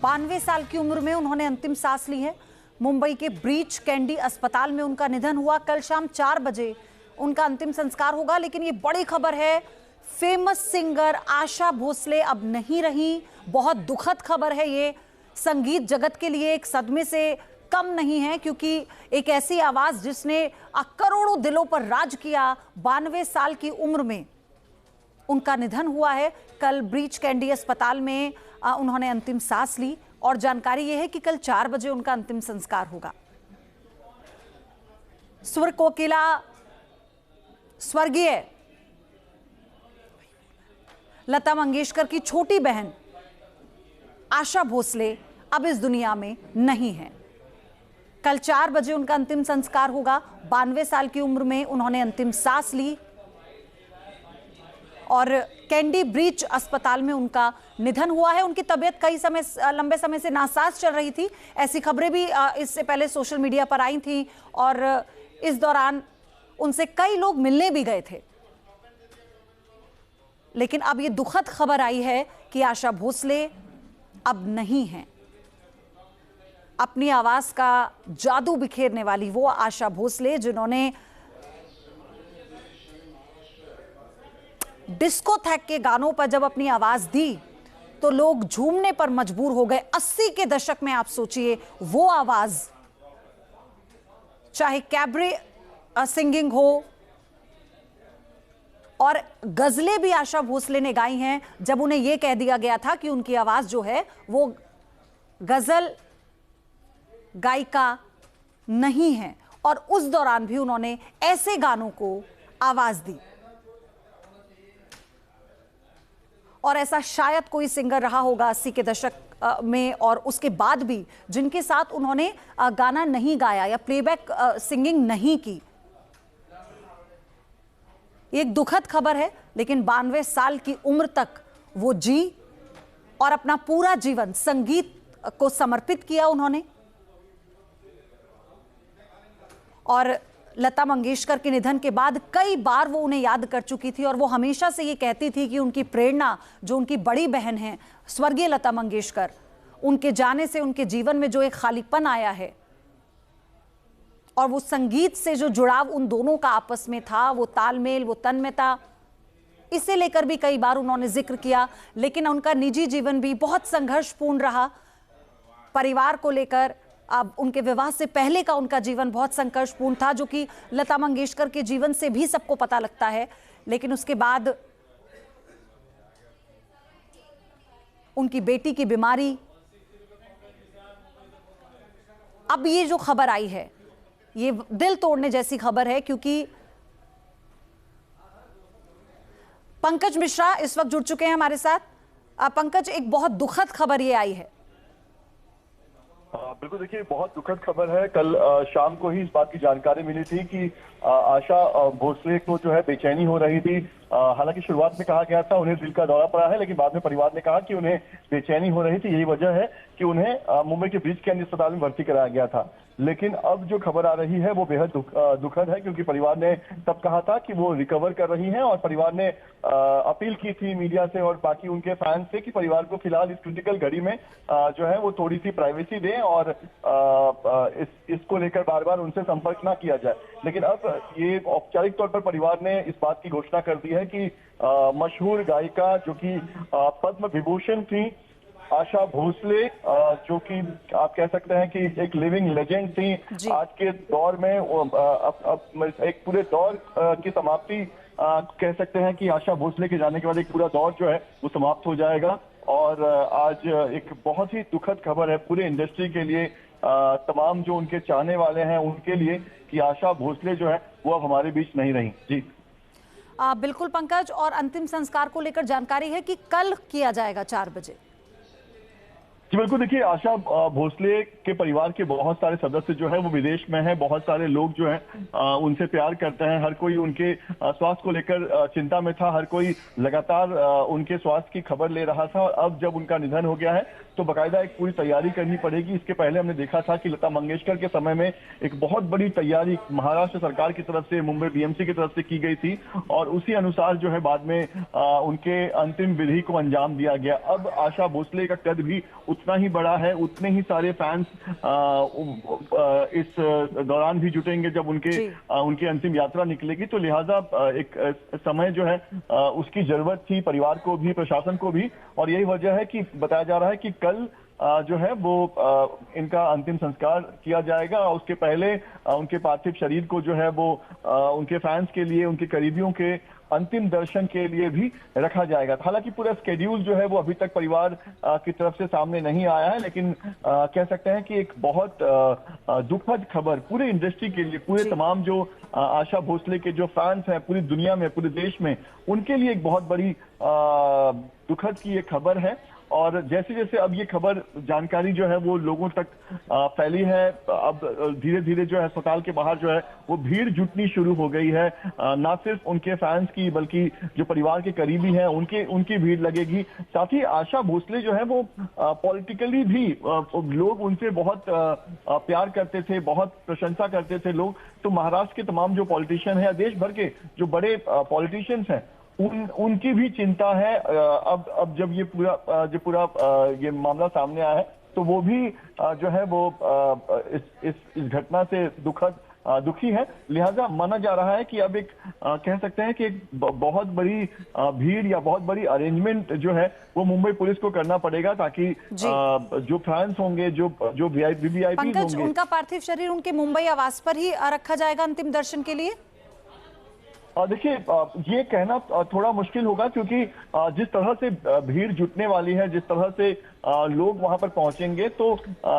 92 साल की उम्र में उन्होंने अंतिम सांस ली है। मुंबई के ब्रीच कैंडी अस्पताल में उनका निधन हुआ। कल शाम 4 बजे उनका अंतिम संस्कार होगा। लेकिन ये बड़ी खबर है, फेमस सिंगर आशा भोसले अब नहीं रही। बहुत दुखद खबर है ये, संगीत जगत के लिए एक सदमे से कम नहीं है, क्योंकि एक ऐसी आवाज जिसने करोड़ों दिलों पर राज किया, 92 साल की उम्र में उनका निधन हुआ है। कल ब्रीच कैंडी अस्पताल में उन्होंने अंतिम सांस ली और जानकारी यह है कि कल 4 बजे उनका अंतिम संस्कार होगा। स्वर कोकिला स्वर्गीय लता मंगेशकर की छोटी बहन आशा भोसले अब इस दुनिया में नहीं है। कल 4 बजे उनका अंतिम संस्कार होगा। 92 साल की उम्र में उन्होंने अंतिम सांस ली और कैंडी ब्रीच अस्पताल में उनका निधन हुआ है। उनकी तबीयत लंबे समय से नासाज चल रही थी। ऐसी खबरें भी इससे पहले सोशल मीडिया पर आई थी और इस दौरान उनसे कई लोग मिलने भी गए थे। लेकिन अब ये दुखद खबर आई है कि आशा भोसले अब नहीं है। अपनी आवाज का जादू बिखेरने वाली वो आशा भोसले, जिन्होंने डिस्को थैक के गानों पर जब अपनी आवाज दी तो लोग झूमने पर मजबूर हो गए। 80 के दशक में आप सोचिए, वो आवाज, चाहे कैबरे सिंगिंग हो और गजलें भी आशा भोसले ने गाई हैं, जब उन्हें यह कह दिया गया था कि उनकी आवाज जो है वो गजल गायिका नहीं है, और उस दौरान भी उन्होंने ऐसे गानों को आवाज दी। और ऐसा शायद कोई सिंगर रहा होगा 80 के दशक में और उसके बाद भी, जिनके साथ उन्होंने गाना नहीं गाया या प्लेबैक सिंगिंग नहीं की। एक दुखद खबर है, लेकिन 92 साल की उम्र तक वो जी और अपना पूरा जीवन संगीत को समर्पित किया उन्होंने। और लता मंगेशकर के निधन के बाद कई बार वो उन्हें याद कर चुकी थी और वो हमेशा से ये कहती थी कि उनकी प्रेरणा जो उनकी बड़ी बहन है स्वर्गीय लता मंगेशकर, उनके जाने से उनके जीवन में जो एक खालीपन आया है और वो संगीत से जो जुड़ाव उन दोनों का आपस में था, वो तालमेल, वो तन्मयता, इसे लेकर भी कई बार उन्होंने जिक्र किया। लेकिन उनका निजी जीवन भी बहुत संघर्षपूर्ण रहा। परिवार को लेकर, अब उनके विवाह से पहले का उनका जीवन बहुत संघर्षपूर्ण था, जो कि लता मंगेशकर के जीवन से भी सबको पता लगता है। लेकिन उसके बाद उनकी बेटी की बीमारी, अब ये जो खबर आई है ये दिल तोड़ने जैसी खबर है, क्योंकि पंकज मिश्रा इस वक्त जुड़ चुके हैं हमारे साथ। पंकज, एक बहुत दुखद खबर ये आई है। बिल्कुल, देखिए बहुत दुखद खबर है। कल शाम को ही इस बात की जानकारी मिली थी कि आशा भोसले को जो है बेचैनी हो रही थी। हालांकि शुरुआत में कहा गया था उन्हें दिल का दौरा पड़ा है, लेकिन बाद में परिवार ने कहा कि उन्हें बेचैनी हो रही थी। यही वजह है कि उन्हें मुंबई के ब्रीच कैंडी अस्पताल में भर्ती कराया गया था। लेकिन अब जो खबर आ रही है वो बेहद दुखद है, क्योंकि परिवार ने तब कहा था कि वो रिकवर कर रही हैं और परिवार ने अपील की थी मीडिया से और बाकी उनके फैंस से कि परिवार को फिलहाल इस क्रिटिकल घड़ी में जो है वो थोड़ी सी प्राइवेसी दें और इसको लेकर बार बार उनसे संपर्क ना किया जाए। लेकिन अब ये औपचारिक तौर पर परिवार ने इस बात की घोषणा कर दी है कि मशहूर गायिका जो कि पद्म विभूषण थी, आशा भोसले, जो कि आप कह सकते हैं कि एक लिविंग लेजेंड थी, आज के दौर में अब एक पूरे दौर की समाप्ति कह सकते हैं कि आशा भोसले के जाने के बाद एक पूरा दौर जो है वो समाप्त हो जाएगा। और आज एक बहुत ही दुखद खबर है पूरे इंडस्ट्री के लिए, तमाम जो उनके चाहने वाले हैं उनके लिए, कि आशा भोसले जो है वो अब हमारे बीच नहीं रही। जी बिल्कुल पंकज, और अंतिम संस्कार को लेकर जानकारी है कि कल किया जाएगा 4 बजे। जी बिल्कुल, देखिए आशा भोसले के परिवार के बहुत सारे सदस्य जो है वो विदेश में हैं। बहुत सारे लोग जो हैं उनसे प्यार करते हैं। हर कोई उनके स्वास्थ्य को लेकर चिंता में था। हर कोई लगातार उनके स्वास्थ्य की खबर ले रहा था। और अब जब उनका निधन हो गया है तो बाकायदा एक पूरी तैयारी करनी पड़ेगी। इसके पहले हमने देखा था कि लता मंगेशकर के समय में एक बहुत बड़ी तैयारी महाराष्ट्र सरकार की तरफ से, मुंबई बीएमसी की तरफ से की गई थी और उसी अनुसार जो है बाद में उनके अंतिम विधि को अंजाम दिया गया। अब आशा भोसले का कद भी उतना ही बड़ा है, उतने ही सारे फैंस इस दौरान भी जुटेंगे जब उनकी अंतिम यात्रा निकलेगी। तो लिहाजा एक समय जो है उसकी जरूरत थी परिवार को भी, प्रशासन को भी, और यही वजह है कि बताया जा रहा है कि कल जो है वो इनका अंतिम संस्कार किया जाएगा। उसके पहले उनके पार्थिव शरीर को जो है वो उनके फैंस के लिए, उनके करीबियों के अंतिम दर्शन के लिए भी रखा जाएगा। हालांकि पूरा स्केड्यूल जो है वो अभी तक परिवार की तरफ से सामने नहीं आया है, लेकिन कह सकते हैं कि एक बहुत दुखद खबर पूरे इंडस्ट्री के लिए, पूरे तमाम जो आशा भोसले के जो फैंस हैं पूरी दुनिया में, पूरे देश में, उनके लिए एक बहुत बड़ी दुखद की ये खबर है। और जैसे जैसे अब ये खबर, जानकारी जो है वो लोगों तक फैली है, अब धीरे धीरे जो है अस्पताल के बाहर जो है वो भीड़ जुटनी शुरू हो गई है। ना सिर्फ उनके फैंस की बल्कि जो परिवार के करीबी हैं उनकी भीड़ लगेगी। साथ ही आशा भोसले जो है वो पॉलिटिकली भी लोग उनसे बहुत प्यार करते थे, बहुत प्रशंसा करते थे लोग। तो महाराष्ट्र के तमाम जो पॉलिटिशियन हैं, देश भर के जो बड़े पॉलिटिशियंस हैं, उनकी भी चिंता है। अब जब ये पूरा ये मामला सामने आया है तो वो भी जो है वो इस घटना से दुखी है। लिहाजा माना जा रहा है कि अब एक कह सकते हैं कि एक बहुत बड़ी भीड़ या बहुत बड़ी अरेंजमेंट जो है वो मुंबई पुलिस को करना पड़ेगा, ताकि जो फैंस होंगे, जो वीआईपी होंगे, उनका पार्थिव शरीर उनके मुंबई आवास पर ही रखा जाएगा अंतिम दर्शन के लिए। देखिए, ये कहना थोड़ा मुश्किल होगा, क्योंकि जिस तरह से भीड़ जुटने वाली है, जिस तरह से लोग वहां पर पहुंचेंगे, तो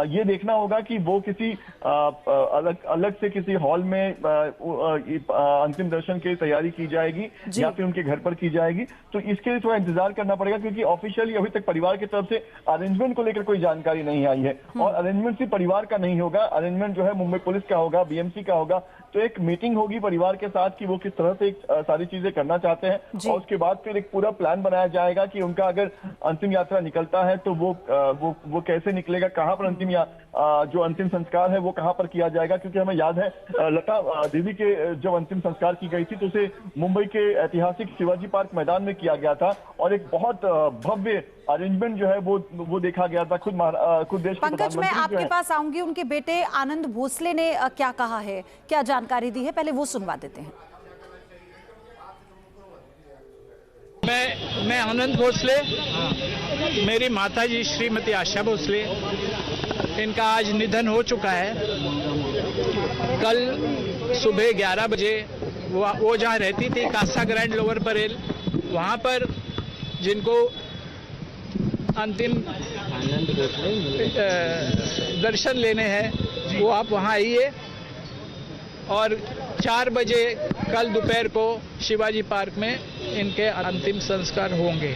ये देखना होगा कि वो किसी अलग से किसी हॉल में अंतिम दर्शन की तैयारी की जाएगी या फिर उनके घर पर की जाएगी। तो इसके लिए थोड़ा इंतजार करना पड़ेगा, क्योंकि ऑफिशियली अभी तक परिवार की तरफ से अरेंजमेंट को लेकर कोई जानकारी नहीं आई है। और अरेंजमेंट सिर्फ परिवार का नहीं होगा, अरेंजमेंट जो है मुंबई पुलिस का होगा, बीएमसी का होगा। तो एक मीटिंग होगी परिवार के साथ कि वो किस तरह से सारी चीजें करना चाहते हैं, और उसके बाद फिर एक पूरा प्लान बनाया जाएगा कि उनका अगर अंतिम यात्रा निकलता है तो वो कैसे निकलेगा, कहां पर जो अंतिम संस्कार है वो कहां पर किया जाएगा। क्योंकि हमें याद है लता दीदी के जब अंतिम संस्कार की गई थी तो उसे मुंबई के ऐतिहासिक शिवाजी पार्क मैदान में किया गया था, और एक बहुत भव्य अरेंजमेंट जो है वो देखा गया था। खुद देश के पंकज, मैं आपके पास आऊंगी। उनके बेटे आनंद भोसले ने क्या कहा है, क्या जानकारी दी है, पहले वो सुनवा देते हैं। मैं आनंद भोसले, मेरी माताजी श्रीमती आशा भोसले, इनका आज निधन हो चुका है। कल सुबह 11 बजे वो जहाँ रहती थी कासा ग्रैंड लोअर परेल, वहाँ पर जिनको अंतिम दर्शन लेने हैं वो आप वहाँ आइए, और 4 बजे कल दोपहर को शिवाजी पार्क में इनके अंतिम संस्कार होंगे।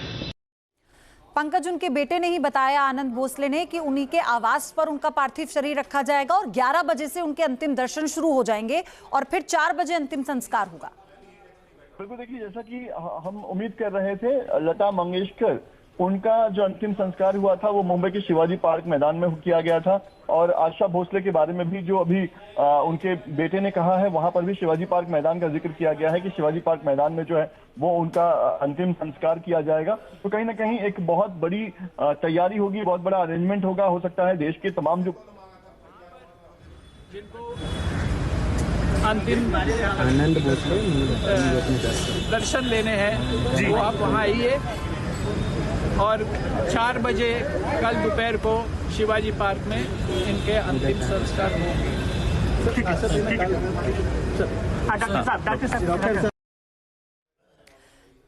पंकज, उनके बेटे ने ही बताया, आनंद भोसले ने, कि उन्हीं के आवास पर उनका पार्थिव शरीर रखा जाएगा और 11 बजे से उनके अंतिम दर्शन शुरू हो जाएंगे और फिर 4 बजे अंतिम संस्कार होगा। बिल्कुल, देखिए, जैसा कि हम उम्मीद कर रहे थे, लता मंगेशकर, उनका जो अंतिम संस्कार हुआ था वो मुंबई के शिवाजी पार्क मैदान में किया गया था। और आशा भोसले के बारे में भी जो अभी उनके बेटे ने कहा है, वहां पर भी शिवाजी पार्क मैदान का जिक्र किया गया है कि शिवाजी पार्क मैदान में जो है वो उनका अंतिम संस्कार किया जाएगा। तो कहीं ना कहीं एक बहुत बड़ी तैयारी होगी, बहुत बड़ा अरेंजमेंट होगा। हो सकता है देश के तमाम जो अंतिम आनंद भोसले दर्शन लेने हैं वो आप वहाँ आइए, और 4 बजे कल दोपहर को शिवाजी पार्क में इनके अंतिम संस्कार होंगे।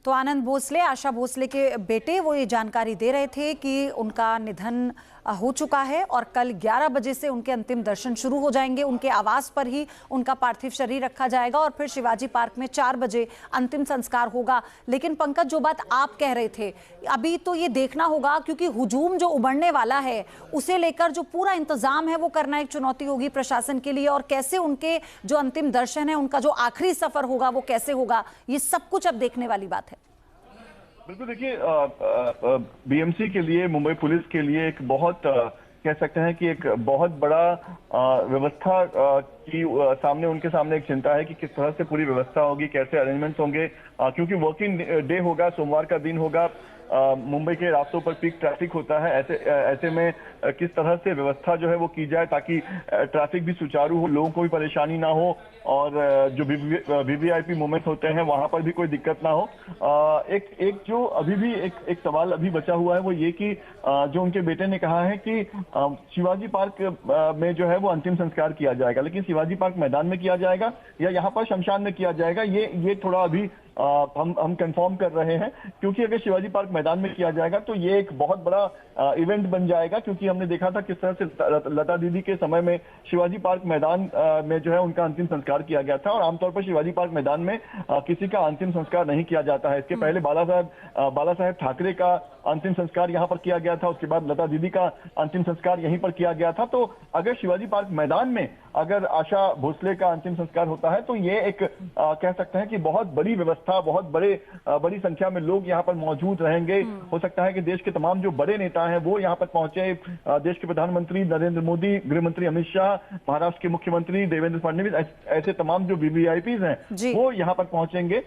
तो आनंद भोसले, आशा भोसले के बेटे, वो ये जानकारी दे रहे थे कि उनका निधन हो चुका है और कल 11 बजे से उनके अंतिम दर्शन शुरू हो जाएंगे। उनके आवास पर ही उनका पार्थिव शरीर रखा जाएगा और फिर शिवाजी पार्क में 4 बजे अंतिम संस्कार होगा। लेकिन पंकज, जो बात आप कह रहे थे, अभी तो ये देखना होगा, क्योंकि हुजूम जो उभरने वाला है उसे लेकर जो पूरा इंतजाम है वो करना एक चुनौती होगी प्रशासन के लिए, और कैसे उनके जो अंतिम दर्शन है, उनका जो आखिरी सफर होगा वो कैसे होगा, ये सब कुछ अब देखने वाली बात है। बिल्कुल, देखिए, बीएमसी के लिए, मुंबई पुलिस के लिए एक बहुत कह सकते हैं कि एक बहुत बड़ा व्यवस्था की सामने उनके सामने एक चिंता है कि किस तरह से पूरी व्यवस्था होगी, कैसे अरेंजमेंट्स होंगे, क्योंकि वर्किंग डे होगा, सोमवार का दिन होगा। मुंबई के रास्तों पर पीक ट्रैफिक होता है, ऐसे में किस तरह से व्यवस्था जो है वो की जाए ताकि ट्रैफिक भी सुचारू हो, लोगों को भी परेशानी ना हो और जो वीवीआईपी मोमेंट्स होते हैं वहां पर भी कोई दिक्कत ना हो। एक जो अभी भी एक सवाल अभी बचा हुआ है वो ये कि जो उनके बेटे ने कहा है कि शिवाजी पार्क में जो है वो अंतिम संस्कार किया जाएगा, लेकिन शिवाजी पार्क मैदान में किया जाएगा या यहाँ पर शमशान में किया जाएगा, ये थोड़ा अभी हम कंफर्म कर रहे हैं, क्योंकि अगर शिवाजी पार्क मैदान में किया जाएगा तो ये एक बहुत बड़ा इवेंट बन जाएगा, क्योंकि हमने देखा था किस तरह से लता दीदी के समय में शिवाजी पार्क मैदान में जो है उनका अंतिम संस्कार किया गया था और आमतौर पर शिवाजी पार्क मैदान में किसी का अंतिम संस्कार नहीं किया जाता है। इसके पहले बाला साहेब ठाकरे का अंतिम संस्कार यहाँ पर किया गया था, उसके बाद लता दीदी का अंतिम संस्कार यहीं पर किया गया था। तो अगर शिवाजी पार्क मैदान में अगर आशा भोसले का अंतिम संस्कार होता है तो ये एक कह सकते हैं कि बहुत बड़ी व्यवस्था, बहुत बड़ी संख्या में लोग यहाँ पर मौजूद रहेंगे। हो सकता है कि देश के तमाम जो बड़े नेता हैं वो यहाँ पर पहुंचे, देश के प्रधानमंत्री नरेंद्र मोदी, गृह मंत्री अमित शाह, महाराष्ट्र के मुख्यमंत्री देवेंद्र फडणवीस, ऐसे तमाम जो वीवीआईपीज हैं वो यहाँ पर पहुंचेंगे।